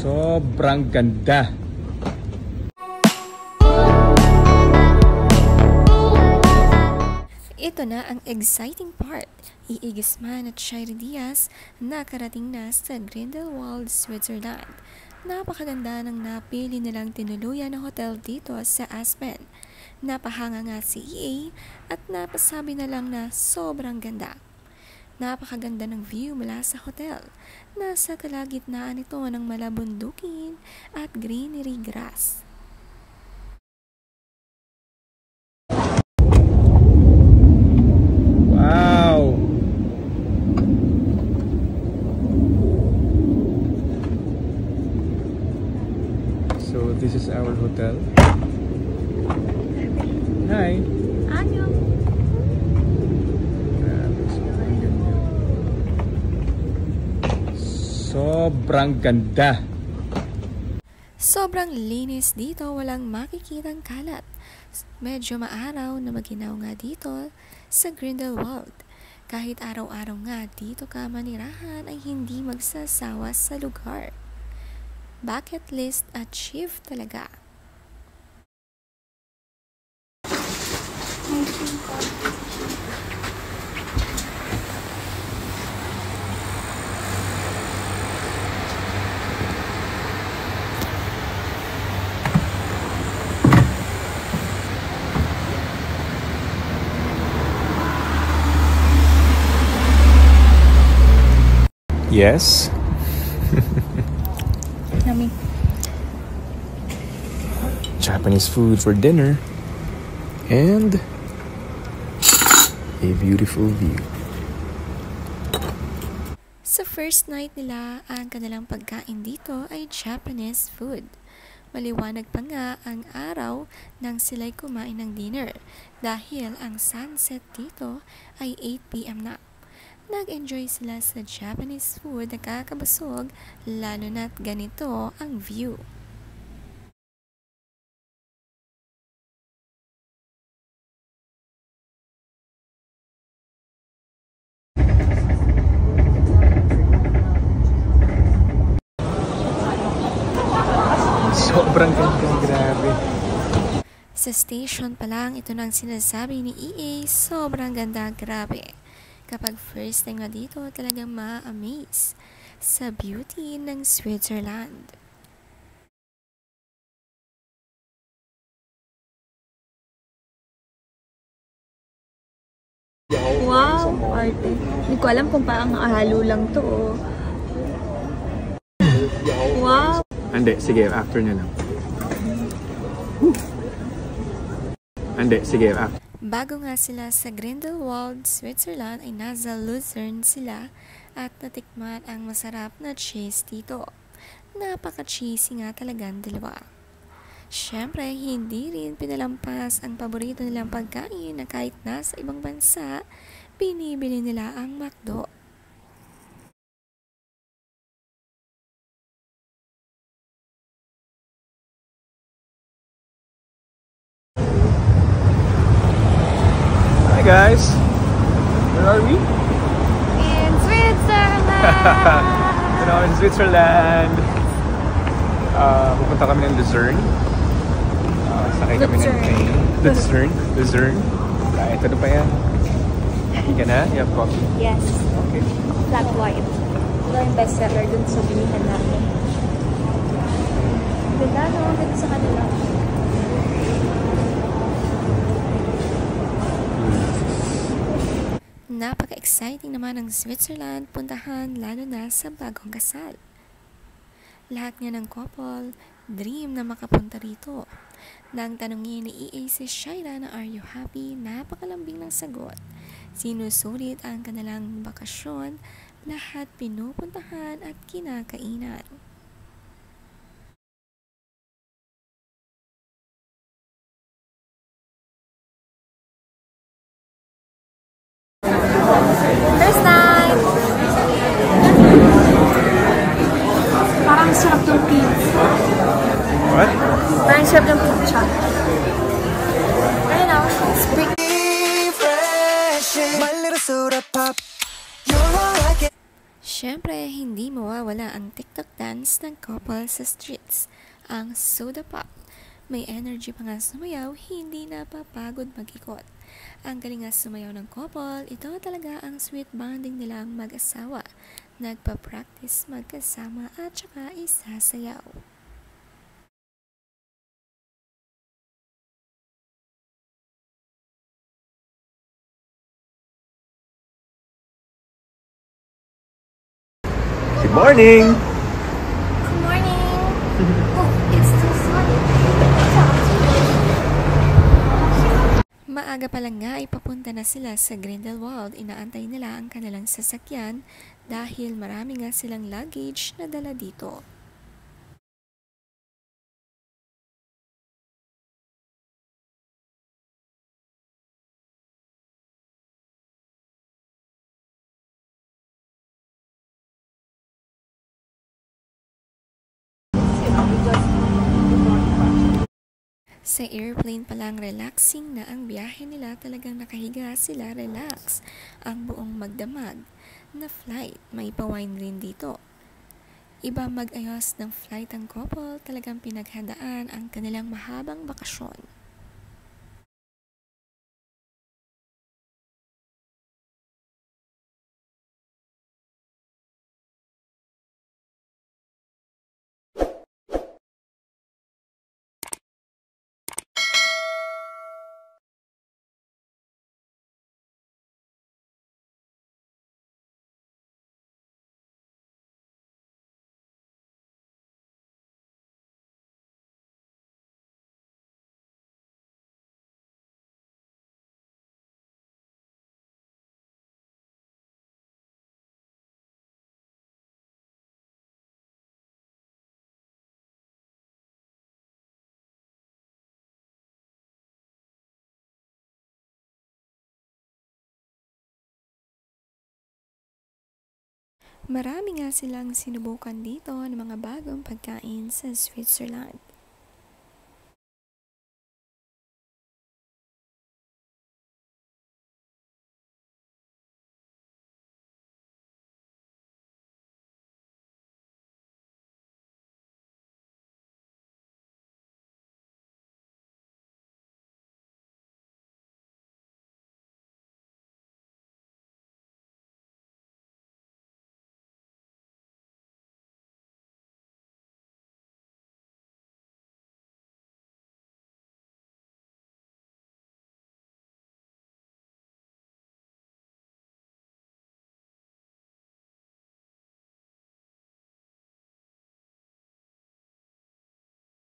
Sobrang ganda. Ito na ang exciting part. Iigisman at Shire Diaz nakarating na sa Grindelwald, Switzerland. Napakaganda ng napili nilang tinuluyan na hotel dito sa Aspen. Napahanga nga si EA at napasabi na lang na sobrang ganda. Napakaganda ng view mula sa hotel. Nasa kalagitnaan ito ng malabundukin at greenery grass. Wow! So this is our hotel. Hi! Sobrang ganda. Sobrang linis dito, walang makikitang kalat. Medyo maaraw na maginaw nga dito sa Grindelwald. Kahit araw-araw nga dito ka manirahan ay hindi magsasawa sa lugar. Bucket list achieved talaga. Yes. Yummy. Japanese food for dinner and a beautiful view. Sa first night nila, ang kanilang pagkain dito ay Japanese food. Maliwanag pa nga ang araw nang sila'y kumain ng dinner dahil ang sunset dito ay 8 PM na. Nag-enjoy sila sa Japanese food na kakabusog, lalo na't ganito ang view. Sobrang ganda, grabe. Sa station pa lang, ito nang sinasabi ni EA, sobrang ganda, grabe. Kapag first time nga dito, talagang ma-amaze sa beauty ng Switzerland. Wow, arte. Hindi ko alam kung paang halo lang to. Oh. Wow. Hindi, sige, after na lang. Hindi, sige, after. Bago nga sila sa Grindelwald, Switzerland ay nasa Lucerne sila at natikman ang masarap na cheese dito. Napaka-cheesy nga talagang dalawa. Siyempre, hindi rin pinalampas ang paborito nilang pagkain na kahit nasa ibang bansa, binibili nila ang McDo. Hi guys! Where are we? In Switzerland! In Switzerland. Pupunta kami ng Lucerne. Sakay kami ng train. Lucerne. Kahit ano pa yan? Hindi ka na? You have coffee? Yes. Okay. Flat white. Ito yung bestseller dun sa bilihan namin. Ganda no? Ganda sa kanila. Napaka-exciting naman ng Switzerland puntahan lalo na sa bagong kasal. Lahat nga ng couple, dream na makapunta rito. Nang tanungin ni EA si Shaira na are you happy, napakalambing ng sagot. Sinusulit ang kanilang bakasyon, lahat pinupuntahan at kinakainan. First night! Parang sarap ng pizza. What? Parang sarap ng pizza. Ayun o, spring. Fresh My little soda pop. You're all I can. Siyempre, hindi mawawala ang TikTok dance ng couple sa streets, ang soda pop. May energy pa nga sumayaw, hindi napapagod mag-ikot. Ang galing nga sumayaw ng couple, ito talaga ang sweet bonding nilang mag-asawa. Nagpa-practice magkasama at saka isasayaw. Good morning! Good morning! Oh, it's still sunny. Maaga pa lang nga ay papunta na sila sa Grindelwald. Inaantay nila ang kanilang sasakyan dahil marami nga silang luggage na dala dito. Sa airplane pa lang relaxing na ang biyahe nila, talagang nakahiga sila relax. Ang buong magdamag na flight, may pa-wine rin dito. Iba mag-ayos ng flight ang couple, talagang pinaghandaan ang kanilang mahabang bakasyon. Marami nga silang sinubukan dito ng mga bagong pagkain sa Switzerland.